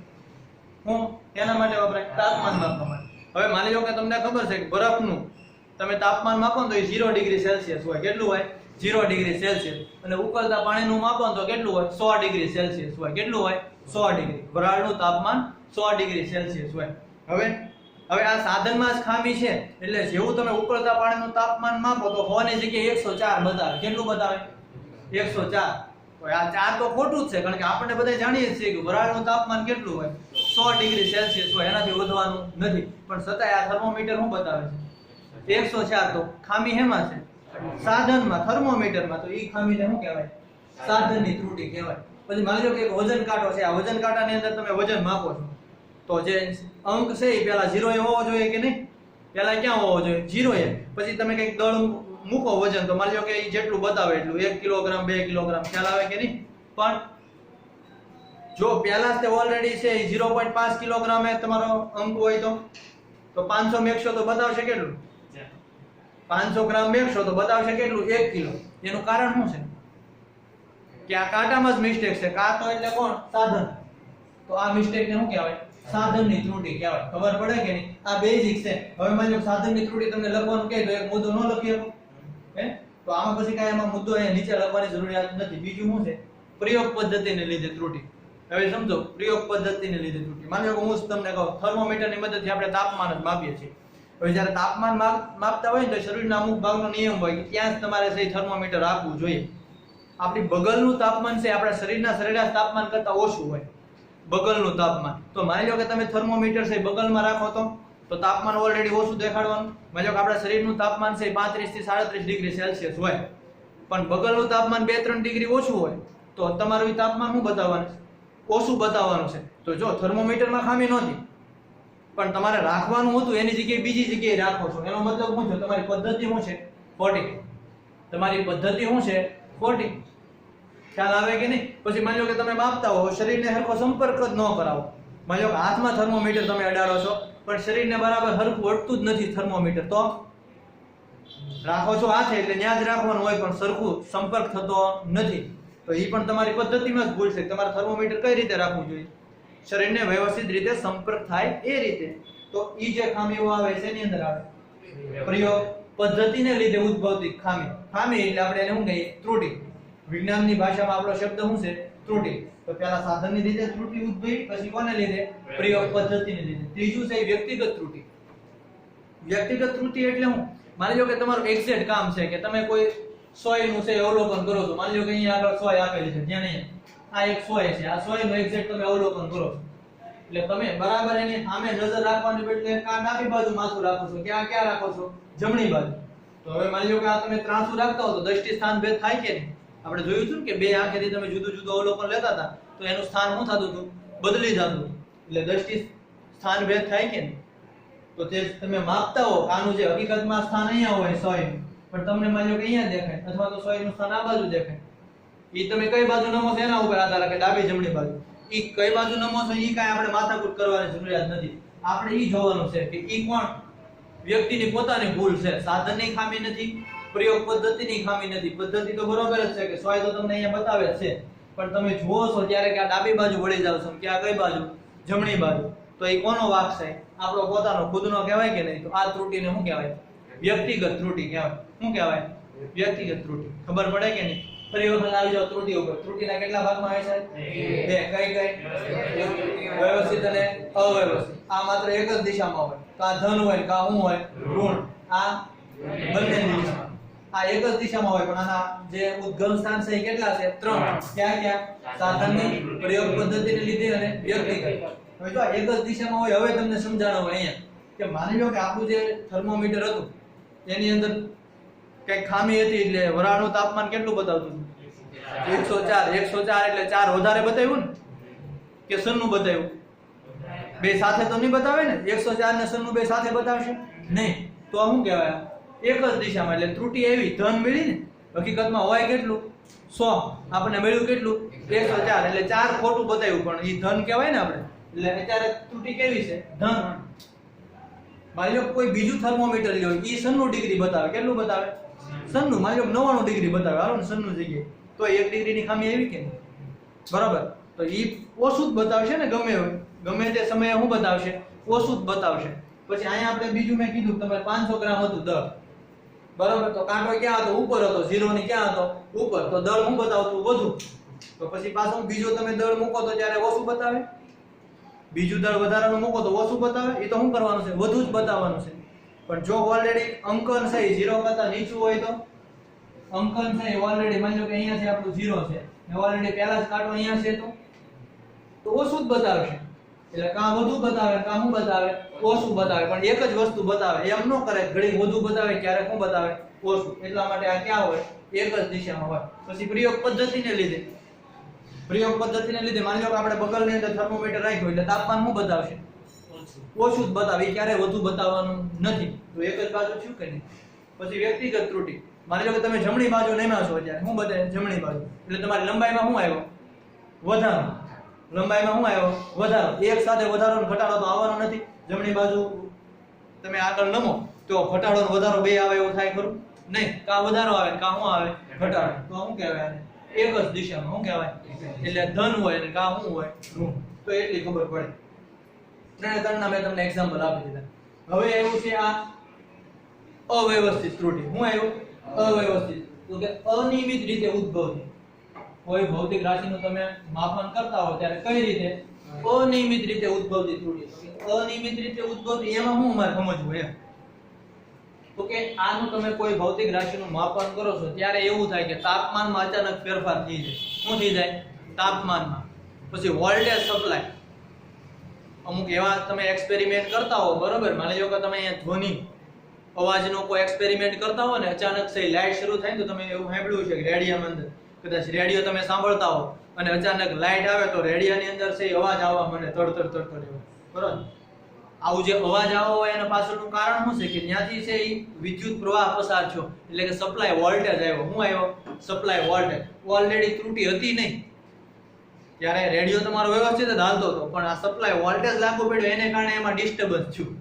[SPEAKER 1] હું એના માટે વપરાય? તાપમાન માપવા માટે. હવે માની લો કે તમને ખબર છે કે બરફનું તમે તાપમાન માપો તો એ 0 ડિગ્રી સેલ્સિયસ હોય. કેટલું હોય? 0 ડિગ્રી સેલ્સિયસ. અને ઉકળતા પાણીનું માપો તો કેટલું હોય? 100 ડિગ્રી સેલ્સિયસ હોય. કેટલું હોય? 100 ડિગ્રી. વરાળનું તાપમાન 100 ડિગ્રી સેલ્સિયસ હોય. હવે આ સાધનમાં જ ખામી છે એટલે જેવું તમે ઉકળતા પાણીનું તાપમાન માપો તો 100 ની જગ્યાએ 104 બતાવે. કેટલું બતાવે? 104. તો આ 4 તો ખોટું જ છે કારણ કે આપણે બધા જાણીએ છીએ કે વરાળનું તાપમાન કેટલું હોય? 100 ડિગ્રી સેલ્સિયસ હોય. એનાથી વધવાનું નથી. પણ છતાંય આ થર્મોમીટર શું બતાવે છે? 104. તો ખામી હેમાં છે? સાધનમાં, થર્મોમીટરમાં. તો ઈ ખામીને શું કહેવાય? સાધનની ત્રુટિ કહેવાય. પછી માની લો કે એક વજન કાંટો છે. આ વજન કાંટાની અંદર તમે વજન માપો છો તો જે અંક છે એ પહેલા 0 એ હોવો જોઈએ કે નહીં? પહેલા ક્યાં હોવો જોઈએ? 0 એ. પછી તમે કંઈક દળ મૂકો વજન તો માની લો કે જેટલું બતાવે એટલું 1 કિલોગ્રામ 2 કિલોગ્રામ ખ્યાલ આવે કે નહીં? પણ જો પહેલા જ તે ઓલરેડી છે 0.5 કિલોગ્રામ એ તમારો અંક હોય તો 500 મેકશો તો બતાવશે કેટલું? 500 ગ્રામ મેકશો તો બતાવશે કેટલું? 1 કિલો. એનું કારણ શું છે? કે આ કાંટામાં જ મિસ્ટેક છે. કાંટો એટલે કોણ? સાધન. તો આ મિસ્ટેક ને શું કહેવાય? સાધનની ત્રુટિ કહેવાય. ખબર પડે કે નહીં? આ બેઝિક છે. હવે માની લો સાધનની ત્રુટિ તમને લખવાનું કહે તો એક મુદ્દો ન લખી શકો હે? તો આમાં પછી કાંઈ એમાં મુદ્દો અહીંયા નીચે લખવાની જરૂરિયાત નથી. બીજું શું છે? પ્રયોગ પદ્ધતિને લીધે ત્રુટિ. હવે સમજો, પ્રયોગ પદ્ધતિને લીધે ત્રુટિ. માની લો કે હું તમને કહું થર્મોમીટરની મદદથી આપણે તાપમાન જ માપીએ છીએ. હવે જ્યારે તાપમાન માપતા હોય ને તો શરીરના અમુક ભાગનો નિયમ હોય કે ત્યાં જ તમારે સહી થર્મોમીટર આપવું જોઈએ. આપણી બગલનું તાપમાન છે આપણા શરીરના સરેરાશ તાપમાન કરતા ઓછું હોય, બગલનું તાપમાન. તો માની લો કે તમે થર્મોમીટર છે બગલમાં રાખો તો તાપમાન ઓલરેડી ઓછું દેખાડવાનું. માની લો કે આપણા શરીરનું તાપમાન છે 35 થી 37 ડિગ્રી સેલ્સિયસ હોય, પણ બગલનું તાપમાન 2-3 ડિગ્રી ઓછું હોય તો તમારું તાપમાન શું બતાવવાનું? ઓછું બતાવવાનું છે. તો જો થર્મોમીટરમાં ખામી નહોતી, પણ તમારે રાખવાનું હતું એની જગ્યાએ બીજી જગ્યાએ રાખો છો, એનો મતલબ શું છે? તમારી પદ્ધતિ શું છે? ખોટી. તમારી પદ્ધતિ શું છે? ખોટી. ખ્યાલ આવે કે નહીં? પછી માની લો કે તમે માપતા હો, શરીરને હરખો સંપર્ક જ ન કરાવો. માની લો કે હાથમાં થર્મોમીટર તમે અડાડો છો પણ શરીરને બરાબર હરખું અડતું જ નથી થર્મોમીટર, તો રાખો છો હાથે એટલે ત્યાં જ રાખવાનું હોય પણ સરખું સંપર્ક થતો નથી. તો એ પણ તમારી પદ્ધતિમાં જ ભૂલ છે. તમારે થર્મોમીટર કઈ રીતે રાખવું જોઈએ? શરીરને વ્યવસ્થિત રીતે સંપર્ક થાય એ રીતે. તો ઈ જે ખામીઓ આવે છે એની અંદર આવે પ્રયોગ પદ્ધતિને લીધે ઉદ્ભવતી ખામી. ખામી એટલે આપણે એને શું કહીએ? ત્રુટિ. વિજ્ઞાનની ભાષામાં આપણો શબ્દ શું છે? ત્રુટિ. તો પહેલા સાધનની લીધે ત્રુટિ ઉદ્ભવી, પછી કોને લીધે? પ્રયોગ પદ્ધતિને લીધે. ત્રીજું છે વ્યક્તિગત ત્રુટિ. વ્યક્તિગત ત્રુટિ એટલે શું? માની લો કે તમારું એક્ઝેક્ટ કામ છે કે તમે કોઈ સોય નું છે અવલોકન કરો છો. માની લો કે અહીંયા આગળ સોય આપેલી છે, જ્યાં નહીં આ એક સોય છે, આ સોય નું એક્ઝેક્ટ તમે અવલોકન કરો છો એટલે તમે બરાબર એની સામે નજર રાખવાની બદલે ડાબી બાજુ માથું રાખો છો. ક્યાં રાખો છો? જમણી બાજુ. તો હવે માની લો કે આ તમે ત્રાંસુ રાખતા હો તો દ્રષ્ટિ સ્થાન ભેદ થાય કે નહીં? આપણે જોયું હતું કે બે આંખેથી તમે જુદું જુદું અવલોકન લેતા હતા તો એનું સ્થાન શું થતું હતું? બદલી જતું હતું. એટલે દ્રષ્ટિ સ્થાન ભેદ થાય કે નહીં? તો તે તમે માપતા હો આનું જે હકીકતમાં સ્થાન અહીંયા હોય સોયનું, પણ તમને માની લો કે અહીંયા દેખાય અથવા તો સોયનું સ્થાન આ બાજુ દેખાય. ઈ તમે કઈ બાજુ નમો છો એના ઉપર આધાર રાખે, ડાબી જમણી બાજુ. ઈ કઈ બાજુ નમો છો ઈ કાંઈ આપણે માથાકૂટ કરવાની જરૂરિયાત નથી. આપણે ઈ જોવાનું છે કે ઈ કોણ વ્યક્તિની પોતાની ભૂલ છે. સાધનની ખામી નથી, પ્રયોગ પદ્ધતિની ખામી નથી. પદ્ધતિ તો બરોબર જ છે કે સોય તો તમને અહીંયા બતાવે જ છે, પણ તમે જુઓ છો ત્યારે કે આ ડાબી બાજુ વળી જાવ છો કે આ કઈ બાજુ? જમણી બાજુ. તો એ કોનો વાંક છે? આપણો પોતાનો ખુદનો કહેવાય કે નહીં? તો આ ત્રુટિને શું કહેવાય? વ્યક્તિગત ત્રુટિ કહેવાય. શું કહેવાય? વ્યક્તિગત ત્રુટિ. ખબર પડે કે નહીં? ફરી વખત આવી જાવ ત્રુટિ ઉપર. ત્રુટિના કેટલા ભાગમાં આવે છે? બે. કઈ વ્યવસ્થિત અને અવ્યવસ્થિત. આ માત્ર એક જ દિશામાં હોય, કા ધન હોય કા શું હોય? ઋણ. આ બંનેની દિશામાં. આ એક જ દિશામાં હોય, પણ આના જે ઉદ્ગમ સ્થાન છે એ કેટલા છે? 3. ક્યાં? સાધનની, પ્રયોગ પદ્ધતિને લીધે અને વ્યક્તિગત. હવે જો એક જ દિશામાં હોય, હવે તમને સમજાણો અહીંયા કે માની લો કે આપણું જે થર્મોમીટર હતું એની અંદર કઈ ખામી હતી એટલે વરાળનું તાપમાન કેટલું બતાવતું? 104. 104 એટલે 4 વધારે બતાવ્યું ને કે સન્નું બતાવ્યું? બે સાથે તો નહીં બતાવે ને. 104 ને સન્નું બે સાથે બતાવશે નહીં. તો આ શું કહેવાય? એક જ દિશામાં. એટલે ત્રુટિ એવી ધન મળી ને, હકીકતમાં હોય કેટલું? 100. આપણને મળ્યું કેટલું? 104. એટલે 4 ખોટું બતાવ્યું, પણ એ ધન કહેવાય ને આપણે. એટલે અત્યારે ત્રુટિ કેવી છે? ધન. માની લો કોઈ બીજું થર્મોમીટર લ્યો, ઈ 96 ડિગ્રી બતાવે. કેટલું બતાવે? 96. માની લો 99 ડિગ્રી બતાવે. હાલો ને 96 જગ્યાએ, તો 1 ડિગ્રીની ખામી આવી કે નહીં? બરાબર. તો ઈ ઓછું જ બતાવશે ને, ગમે હોય ગમે તે સમયે શું બતાવશે? ઓછું જ બતાવશે. પછી અહીંયા આપણે બીજું મેં કીધું તમારે 500 ગ્રામ હતું દળ, બરાબર. તો કાંટો ક્યાં હતો? ઉપર હતો. 0 ની ક્યાં હતો? ઉપર. તો દળ શું બતાવતું? વધુ. તો પછી પાછું બીજો તમે દળ મૂકો તો ત્યારે ઓછું બતાવે. બીજું દળ વધારાનું મૂકો તો ઓછું બતાવે. એ તો શું કરવાનું છે? વધુ જ બતાવવાનું છે. પણ જો ઓલરેડી અંકન છે 0 કરતા નીચું હોય તો અંકન છે ઓલરેડી માની લો કે અહીંયા છે આપણું 0 છે ને ઓલરેડી પહેલા જ કાંટો અહીંયા છે તો ઓછું જ બતાવશે. એટલે કાં વધુ બતાવે કાં શું બતાવે? ઓછું બતાવે. પણ એક જ વસ્તુ બતાવે. એમ ન કરે ઘડી વધુ બતાવે ક્યારે શું બતાવે? ઓછું. એટલા માટે આ ક્યાં હોય? એક જ દિશામાં હોય. પછી પ્રયોગ પદ્ધતિને લીધે માની લો કે આપણે બગલની અંદર થર્મોમીટર રાખ્યું એટલે તાપમાન શું બતાવશે? ઓછું જ બતાવે. ક્યારે વધુ બતાવવાનું નથી. તો એક જ બાજુ થયું કે નહીં? પછી વ્યક્તિગત ત્રુટિ. માની લો કે તમે જમણી બાજુ નમ્યા છો, ત્યારે શું બતાવે? જમણી બાજુ. એટલે તમારી લંબાઈમાં શું આવ્યો? વધારો. લંબાઈમાં શું આવ્યો? વધારો. એક સાથે વધારો અને ઘટાડો તો આવવાનો નથી. જમણી બાજુ તમે આગળ નમો તો ઘટાડો અને વધારો બે આવે એવું થાય ખરું? નહીં. કાં વધારો આવે કાં શું આવે? ઘટાડો. તો શું કહેવાય આને? એક જ દિશામાં. શું કહેવાય? એટલે ધન હોય અને કાં શું હોય? ઋણ. તો એટલી ખબર પડે. ત્રણના મેં તમને એક્ઝામ્પલ આપી દીધા. હવે એવું છે આ અવ્યવસ્થિત ત્રુટિ. શું આવ્યું? અવ્યવસ્થિત. તો કે અનિયમિત રીતે ઉદ્ભવતી કોઈ ભૌતિક રાશિનું તમે માપન કરતા હો ત્યારે કઈ રીતે? અનિયમિત રીતે ઉદ્ભવતી ત્રુટિ. અનિયમિત રીતે ઉદ્ભવતી એમાં શું અમારે સમજવું? એમ તો કે આનું તમે કોઈ ભૌતિક રાશિનું માપન કરો છો ત્યારે એવું થાય કે તાપમાનમાં અચાનક ફેરફાર થઈ જાય. શું થઈ જાય? તાપમાનમાં. પછી વોલ્ટેજ સપ્લાય, અમુક એવા તમે એક્સપેરિમેન્ટ કરતા હો, બરોબર, માની લો કે તમે અહીંયા ધ્વનિ અવાજનો કોઈ એક્સપેરિમેન્ટ કરતા હો ને અચાનક સે લાઈટ શરૂ થાય તો તમે એવું સાંભળ્યું છે કે રેડિયાની અંદર કદાચ રેડિયો તમે સાંભળતા હો અને અચાનક લાઈટ આવે તો રેડિયાની અંદર સે અવાજ આવવા મને તડતડ તડતડ એવો, બરોબર. આવું જે અવાજ આવવો હોય એના પાછળનું કારણ શું છે કે ત્યાંથી છે એ વિદ્યુત પ્રવાહ પસાર થયો એટલે કે સપ્લાય વોલ્ટેજ આવ્યો. શું આવ્યો? Supply voltage. ઓલરેડી ત્રુટિ હતી નહીં ત્યારે રેડિયો તમારો વ્યવસ્થિત જ હાલતો હતો, પણ આ સપ્લાય વોલ્ટેજ લાગુ પડ્યો એને કારણે એમાં ડિસ્ટર્બન્સ થયું.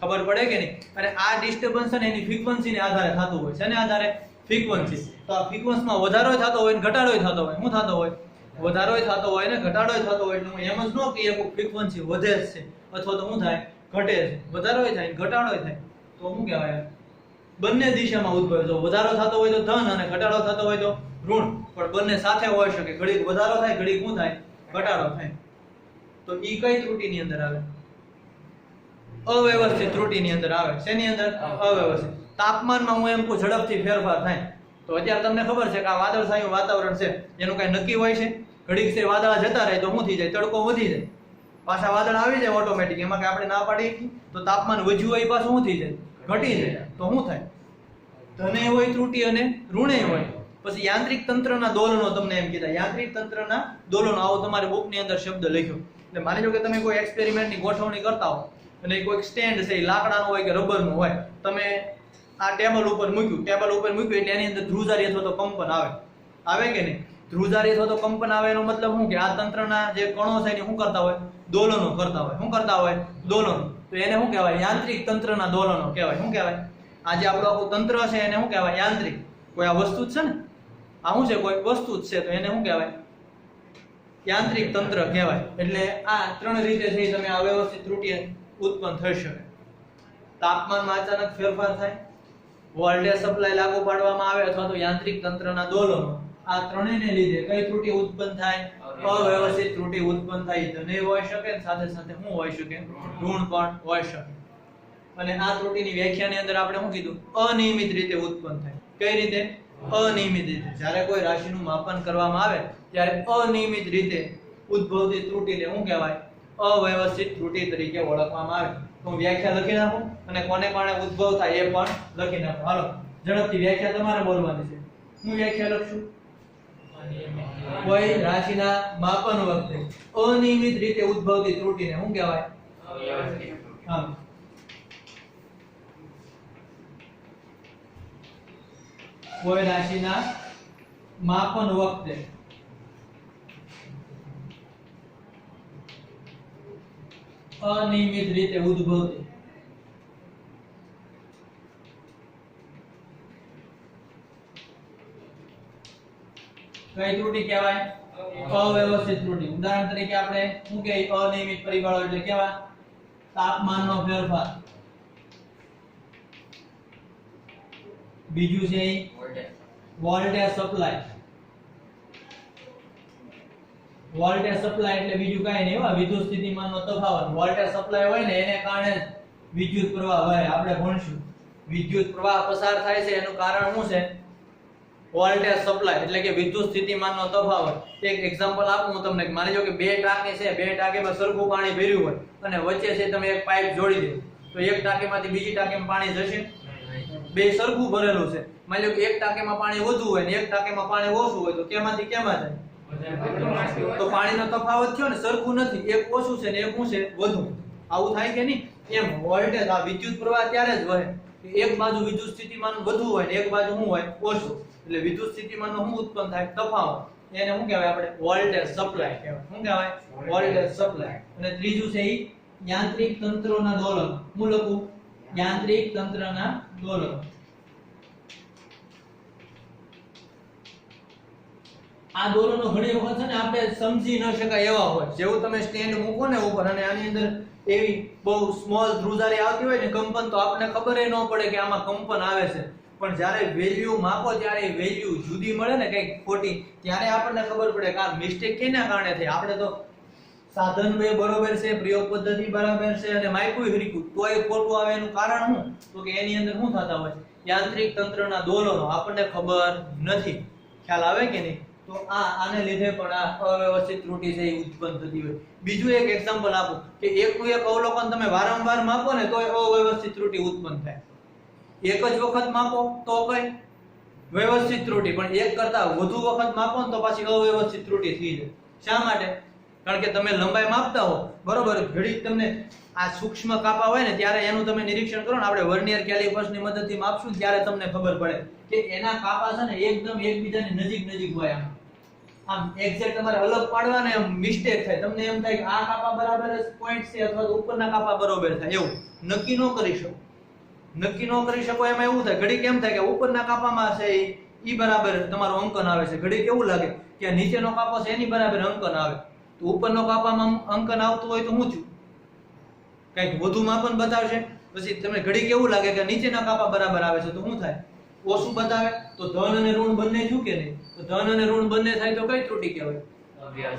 [SPEAKER 1] ખબર પડે કે નહીં? અને આ ડિસ્ટર્બન્સ છે ને એની ફ્રીક્વન્સીને આધારે થતું હોય છે. ને આધારે ફ્રીક્વન્સી. તો આ ફ્રીક્વન્સીમાં વધારોય થતો હોય ને ઘટાડોય થતો હોય. શું થતો હોય? વધારોય થતો હોય ને ઘટાડોય થતો હોય. એટલે હું એમ જ ન કહીએ કે ફ્રીક્વન્સી વધે જ છે અથવા તો શું થાય? ઘટે છે. વધારોય થાય ઘટાડોય થાય તો શું કહેવાય? બંને દિશામાં ઉદ્ભવે. જો વધારો થતો હોય તો ધન અને ઘટાડો થતો હોય તો ઋણ, પણ બંને સાથે હોઈ શકે. ઘડીક વધારો થાય, ઘડીક શું થાય? ઘટાડો થાય. તો ઈ કઈ ત્રુટિની અંદર આવે? અવ્યવસ્થિત ત્રુટિની અંદર આવે. શેની અંદર? અવ્યવસ્થિત. તાપમાનમાં હું એમ કહું ઝડપથી ફેરફાર થાય તો અત્યારે તમને ખબર છે કે આ વાદળછાયું વાતાવરણ છે એનું કઈ નક્કી હોય છે? ઘડીક છે વાદળા જતા રહે તો શું થઈ જાય? તડકો વધી જાય, પાછા વાદળ આવી જાય ઓટોમેટિક. એમાં કે આપણે ના પાડીએ તો તાપમાન વધ્યું હોય પાછું શું થઈ જાય? ઘટી જાય. તો શું થાય? ધને હોય ત્રુટિ અને ઋણે હોય. પછી યાંત્રિક તંત્રના દોલનો તમને એમ કીધા. યાંત્રિક તંત્રના દોલનો આવો તમારી બુકની અંદર શબ્દ લખ્યો. એટલે માની લો કે તમે કોઈ એક્સપેરિમેન્ટની ગોઠવણી કરતા હો અને કોઈ સ્ટેન્ડ છે એ લાકડાનું હોય કે રબરનું હોય, તમે આ ટેબલ ઉપર મૂક્યું એટલે એની અંદર ધ્રુજારી અથવા તો કંપન આવે કે નહીં? ધ્રુજારી અથવા તો કંપન આવે એનો મતલબ શું કે આ તંત્રના જે કણો છે એને શું કરતા હોય? દોલનો કરતા હોય. શું કરતા હોય? દોલનો. તો એને શું કહેવાય? યાંત્રિક તંત્રના દોલનો કહેવાય. શું કહેવાય? આ જે આપણું આખું તંત્ર છે એને શું કહેવાય? યાંત્રિક. કોઈ આ વસ્તુ જ છે ને, આ શું છે? કોઈ વસ્તુ જ છે તો એને શું કહેવાય? યાંત્રિક તંત્ર કહેવાય. એટલે આ ત્રણ રીતે છે તમે અવ્યવસ્થિત ત્રુટિ ઉત્પન્ન થઈ શકે. તાપમાનમાં અચાનક ફેરફાર થાય, વોલ્ટેજ સપ્લાય લાગુ પાડવામાં આવે અથવા તો યાંત્રિક તંત્રના દોલનો. આ ત્રણેયને લીધે કઈ ત્રુટિ ઉત્પન્ન થાય? અવ્યવસ્થિત ત્રુટિ ઉત્પન્ન થાય. ધને હોઈ શકે ને સાથે સાથે શું હોઈ શકે? ઋણ પણ હોઈ શકે. અને આ ત્રુટિની વ્યાખ્યાની અંદર આપણે શું કીધું? અનિયમિત રીતે ઉત્પન્ન થાય. કઈ રીતે? અનિયમિત રીતે. જ્યારે કોઈ રાશિનું માપન કરવામાં આવે ત્યારે અનિયમિત રીતે ઉદ્ભવતી ત્રુટિને શું કહેવાય? અવ્યવસ્થિત ત્રુટિ તરીકે ઓળખવામાં આવે. તો વ્યાખ્યા લખી નાખો અને કોને કોને ઉદ્ભવ થાય એ પણ લખી નાખો. હાલો ઝડપથી વ્યાખ્યા તમારે બોલવાની છે. હું વ્યાખ્યા લખશું. કોઈ રાશિના માપન વખતે અનિયમિત રીતે ઉદ્ભવતી ત્રુટિને શું કહેવાય? અવ્યવસ્થિત. હા, કોઈ રાશિના માપન વખતે અનિયમિત રીતે ઉદ્ભવતી કઈ ત્રુટિ કહેવાય? અવ્યવસ્થિત ત્રુટિ. ઉદાહરણ તરીકે આપણે શું કહે? અનિયમિત પરિબળો એટલે કેવા? તાપમાનનો ફેરફાર, બીજું છે વોલ્ટેજ સપ્લાય. વોલ્ટેજ સપ્લાય એટલે બીજું કાંઈ નહીં, વિદ્યુત સ્થિતિમાનનો તફાવત. વોલ્ટેજ સપ્લાય હોય ને એને કારણે વિદ્યુત પ્રવાહ વહે. આપણે ભણશું વિદ્યુત પ્રવાહ પસાર થાય છે એનું કારણ શું છે? વોલ્ટેજ સપ્લાય એટલે કે વિદ્યુત સ્થિતિમાનનો તફાવત. એક એક્ઝામ્પલ આપું હું તમને. માની લો કે બે ટાંકી છે, બે ટાંકીમાં સરખું પાણી ભર્યું હોય અને વચ્ચે છે તમે એક પાઇપ જોડી દો તો એક ટાંકીમાંથી બીજી ટાંકીમાં પાણી જશે? બે સરખું ભરેલું છે. માની લો કે એક ટાંકીમાં પાણી વધુ હોય ને એક ટાંકીમાં પાણી ઓછું હોય તો કેમાંથી કેમાં જાય? તો પાણીનો તફાવત થયો ને, સરખું નથી. એક ઓછું છે ને એક શું છે? વધુ. આવું થાય કે નહીં? એમ વોલ્ટેજ આ વિદ્યુત પ્રવાહ ત્યારે જ વહે કે એક બાજુ વિદ્યુત સ્થિતિમાન વધુ હોય ને એક બાજુ શું હોય? ઓછું. એટલે વિદ્યુત સ્થિતિમાનનો શું ઉત્પન્ન થાય? તફાવત. એને શું કહેવાય? આપણે વોલ્ટેજ સપ્લાય કહેવાય. શું કહેવાય? Voltage supply. અને ત્રીજું છે ઈ યાંત્રિક તંત્રોના દોલન. હું લખું યાંત્રિક તંત્રના દોલન. આ દોલનો ઘણી વખત છે ને આપણે સમજી ન શકાય એવા હોય. જેવું તમે સ્ટેન્ડ મૂકો ને ઉપર અને આની અંદર એવી બહુ સ્મોલ ધ્રુજારી આવતી હોય ને કંપન, તો આપણને ખબર ન પડે કે આમાં કંપન આવે છે. પણ જ્યારે વેલ્યુ માપો ત્યારે વેલ્યુ જુદી મળે ને કંઈક ખોટી, ત્યારે આપણને ખબર પડે કે આ મિસ્ટેક કેના કારણે થઈ. આપણે તો સાધન બે બરોબર છે, પ્રયોગ પદ્ધતિ બરાબર છે અને માયકું હરીકું તોય ખોટું આવે એનું કારણ શું? તો કે એની અંદર શું થતા હોય છે? યાંત્રિક તંત્રના દોલનો આપણને ખબર નથી. ખ્યાલ આવે કે નહીં? તો આને લીધે પણ આ અવ્યવસ્થિત ત્રુટિ છે એ ઉત્પન્ન થતી હોય. બીજું એક એક્ઝામ્પલ આપું કે એકનું એક અવલોકન તમે વારંવાર માપો ને તો અવ્યવસ્થિત ત્રુટિ ઉત્પન્ન થાય. એક જ વખત માપો તો કઈ વ્યવસ્થિત ત્રુટિ, પણ એક કરતા વધુ વખત માપો ને તો પાછી અવ્યવસ્થિત ત્રુટિ થઈ જાય. શા માટે? કારણ કે તમે લંબાઈ માપતા હો બરોબર, ઘડી તમને આ સૂક્ષ્મ કાપા હોય ને ત્યારે એનું તમે નિરીક્ષણ કરો ને, આપણે વર્નિયર કેલિપર્સની મદદથી માપશું ત્યારે તમને ખબર પડે કે એના કાપા છે ને એકદમ એકબીજાની નજીક હોય. આમ એક્ઝેક્ટ તમારે અલગ પાડવાને મિસ્ટેક થાય, તમને એમ થાય કે આ કાપા બરાબર જ પોઈન્ટ છે અથવા તો ઉપરના કાપા બરોબર થાય, એવું નક્કી ન કરી શકો. એમાં એવું થાય ઘડી કેમ થાય કે ઉપરના કાપામાં છે ઈ બરાબર તમારો અંકન આવે છે, ઘડી કેવું લાગે કે નીચેનો કાપો છે એની બરાબર અંકન આવે. તો ઉપરનો કાપામાં અંકન આવતું હોય તો શું થયું? કંઈક વધુ માપન બતાવશે. પછી તમને ઘડી કેવું લાગે કે નીચેના કાપા બરાબર આવે છે તો શું થાય? ઓછું બતાવે. તો ધન અને ઋણ બંને થયું કે નહીં? તો ધન અને ઋણ બંને થાય તો કઈ ત્રુટિ કહેવાય?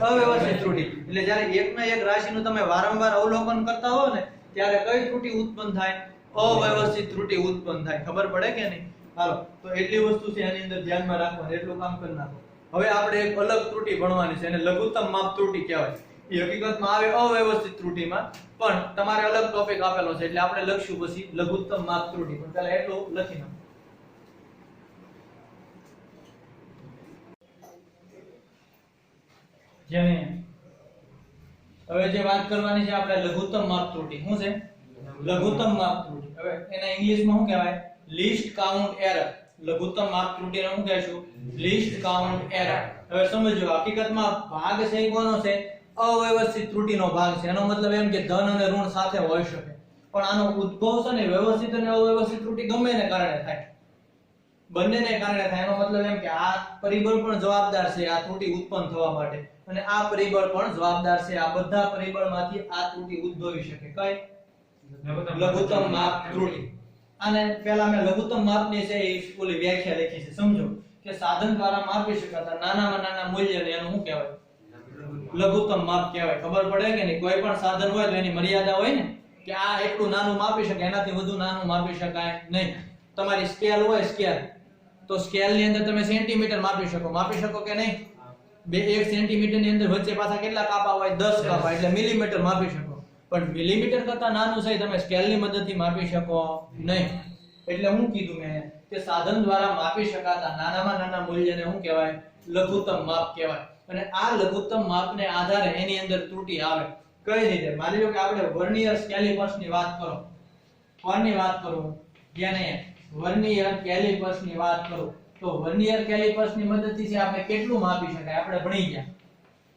[SPEAKER 1] અવ્યવસ્થિત ત્રુટિ. એટલે જ્યારે એકના એક રાશિનું તમે વારંવાર અવલોકન કરતા હો ને ત્યારે કઈ ત્રુટિ ઉત્પન્ન થાય? અવ્યવસ્થિત ત્રુટિ ઉત્પન્ન થાય. ખબર પડે કે નહીં? હાલો, તો એટલી વસ્તુ છે આની અંદર ધ્યાનમાં રાખવાની, એટલું કામ કરી નાખો. હવે આપણે એક અલગ ત્રુટિ ભણવાની છે, એને લઘુત્તમ માપ ત્રુટિ કહેવાય. એ હકીકતમાં આવે અવ્યવસ્થિત ત્રુટિમાં, પણ તમારે અલગ ટોપિક આપેલો છે એટલે આપણે લખશું પછી લઘુત્તમ માપ ત્રુટિ. પણ પહેલા એટલું લખી નાખો. હવે જે વાત કરવાની છે આપણે લઘુત્તમ માપ ત્રુટિ. શું છે લઘુત્તમ માપ ત્રુટિ? હવે એના ઇંગ્લિશમાં શું કહેવાય? Least count error. લઘુત્તમ માપ ત્રુટિને શું કહેશું? Least count error. હવે સમજો, હકીકતમાં ભાગ છે એ કોનો છે? અવ્યવસ્થિત ત્રુટિનો ભાગ છે. એનો મતલબ એમ કે ધન અને ઋણ સાથે હોઈ શકે, પણ આનો ઉદ્ભવ છે ને વ્યવસ્થિત અને અવ્યવસ્થિત ત્રુટિ ગમે ને કારણે થાય, બંનેને કારણે થાય. એનો મતલબ એમ કે આ પરિબળ પણ જવાબદાર છે આ ત્રુટિ ઉત્પન્ન થવા માટે, અને આ પરિબળ પણ જવાબદાર છે. આ બધા પરિબળમાંથી આ ત્રુટિ ઉદ્ભવી શકે. કઈ? લઘુત્તમ માપ ત્રુટિ. અને પહેલા મેં લઘુત્તમ માપની છે એ ઓલી વ્યાખ્યા લખી છે. સમજો કે સાધન દ્વારા માપી શકાતા નાનામાં નાના મૂલ્યને એનું શું કહેવાય? લઘુત્તમ માપ કહેવાય. ખબર પડે કે નહીં? કોઈ પણ સાધન હોય તો એની મર્યાદા હોય ને, કે આ એટલું નાનું માપી શકાય, એનાથી વધુ નાનું માપી શકાય નહીં. તમારી સ્કેલ હોય, સ્કેલ, તો સ્કેલ ની અંદર તમે સેન્ટીમીટર માપી શકો કે નહીં? 1 સેન્ટીમીટર ની અંદર વચ્ચે પાછા કેટલા કાપા હોય? 10 કાપા, એટલે મિલીમીટર માપી શકો. પણ મિલીમીટર કરતા નાનું છે તમે સ્કેલ ની મદદથી માપી શકો નહીં. એટલે હું કીધું મેં કે સાધન દ્વારા માપી શકાતા નાનામાં નાના મૂલ્યને શું કહેવાય? લઘુત્તમ માપ કહેવાય. અને આ લઘુત્તમ માપને આધારે એની અંદર ત્રુટિ આવે. કઈ રીતે? માની લો કે આપણે વર્નિયર કેલિપર્સની વાત કરો. કોની વાત કરું? વર્નિયર કેલિપર્સની વાત કરું તો વર્નિયર કેલિપર્સની મદદથી આપણે કેટલું માપી શકાય? આપણે ભણી ગયા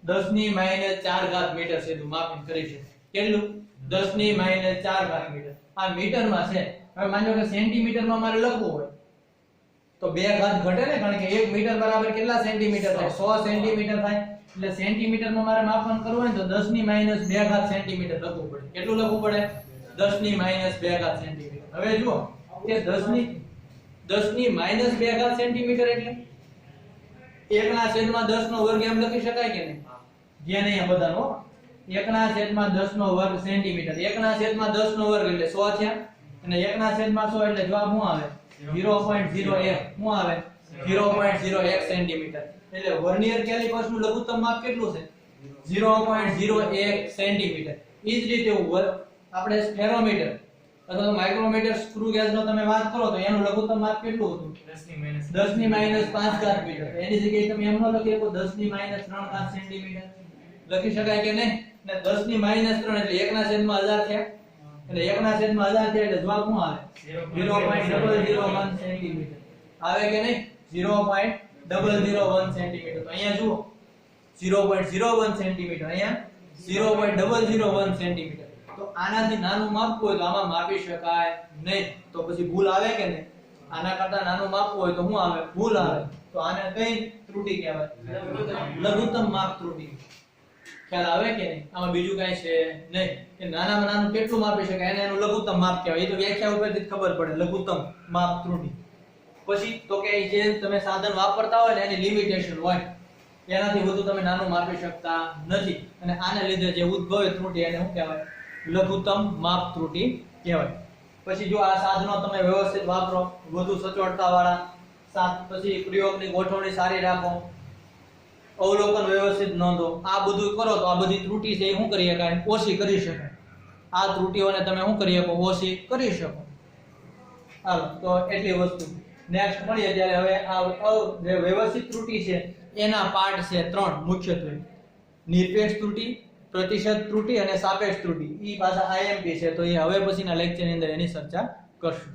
[SPEAKER 1] 10 ની -4 મીટર સીધું માપન કરી છે. કેટલું? 10 ની -4 મીટર. આ મીટરમાં છે. હવે માનો કે સેન્ટીમીટરમાં મારે લખવું હોય તો 2 ઘાત ઘટે ને, કારણ કે 1 મીટર બરાબર કેટલા સેન્ટીમીટર થાય? 100 સેન્ટીમીટર થાય. એટલે સેન્ટીમીટરમાં મારે માપન કરવું હોય તો 10 ની -2 સેન્ટીમીટર લખવું પડે. કેટલું લખવું પડે? 10 ની -2 સેન્ટીમીટર. હવે જુઓ કે 10 ની -2 સેન્ટીમીટર એટલે 1/10 નો વર્ગ એમ લખી શકાય કે નહીં? જ્યાં નહીં બધાનો 1/10 નો વર્ગ સેન્ટીમીટર. 1/10 નો વર્ગ એટલે 100 થયા, અને 1/100 એટલે જવાબ શું આવે? 0.01. શું આવે? 0.01 સેન્ટીમીટર. એટલે વર્નિયર કેલિપર્સ નું લઘુત્તમ માપ કેટલું છે? 0.01 સેન્ટીમીટર. ઈ જ રીતે આપણે સ્ફેરોમીટર અથવા તો માઇક્રોમીટર સ્ક્રૂ ગેજ નો તમે વાત કરો તો એનું લઘુત્તમ માપ કેટલું હતું? 10 ની -5 મીટર. એની જગ્યાએ તમે એમ ન લખી શકો 10 ની -3 સેન્ટીમીટર લખી શકાય કે નહીં? ને 10 ની -3 એટલે 1/1000 થયા, એટલે 1/1000 થયા એટલે જવાબ શું આવે? 0.001 સેન્ટીમીટર આવે કે નહીં? 0.001 સેન્ટીમીટર. તો અહીંયા જુઓ 0.01 સેન્ટીમીટર, અહીંયા 0.001 સેન્ટીમીટર. તો આનાથી નાનું માપવું હોય તો આમાં માપી શકાય નહીં. તો પછી ભૂલ આવે કે નહીં? આના કરતા નાનું માપવું હોય તો શું આવે? ભૂલ આવે. તો આને કઈ ત્રુટિ કહેવાય? લઘુત્તમ માપ ત્રુટિ. ખ્યાલ આવે કે નહીં? આમાં બીજું કઈ છે નહીં કે નાનામાં નાનું કેટલું માપી શકાય એને એનું લઘુત્તમ માપ કહેવાય. એ તો વ્યાખ્યા ઉપરથી જ ખબર પડે લઘુત્તમ માપ ત્રુટિ. પછી તો કે જે તમે સાધન વાપરતા હોય ને એની લિમિટેશન હોય. એનાથી વધુ તમે નાનું માપી શકતા નથી અને આને લીધે જે ઉદ્ભવે ત્રુટી એને શું કહેવાય? લઘુત્તમ માપ ત્રુટી કહેવાય. પછી જો આ સાધનો તમે વ્યવસ્થિત વાપરો, વધુ સચોટતા વાળા, પછી પ્રયોગની ગોઠવણી સારી રાખો, અવલોકન વ્યવસ્થિત નોંધો, આ બધું કરો તો આ બધી ત્રુટી છે એ શું કરી શકાય? ઓછી કરી શકાય. આ ત્રુટીઓને તમે શું કરી શકો? ઓછી કરી શકો. હાલો તો એટલી વસ્તુ. નેક્સ્ટ મળીએ ત્યારે હવે આ જે વ્યવસ્થિત ત્રુટી છે એના પાર્ટ છે 3 મુખ્યત્વે: નિરપેક્ષ ત્રુટી, પ્રતિશત ત્રુટી અને સાપેક્ષ ત્રુટી. ઈ પાછા આઈએમપી છે, તો એ હવે પછીના લેક્ચરની અંદર એની ચર્ચા કરશું.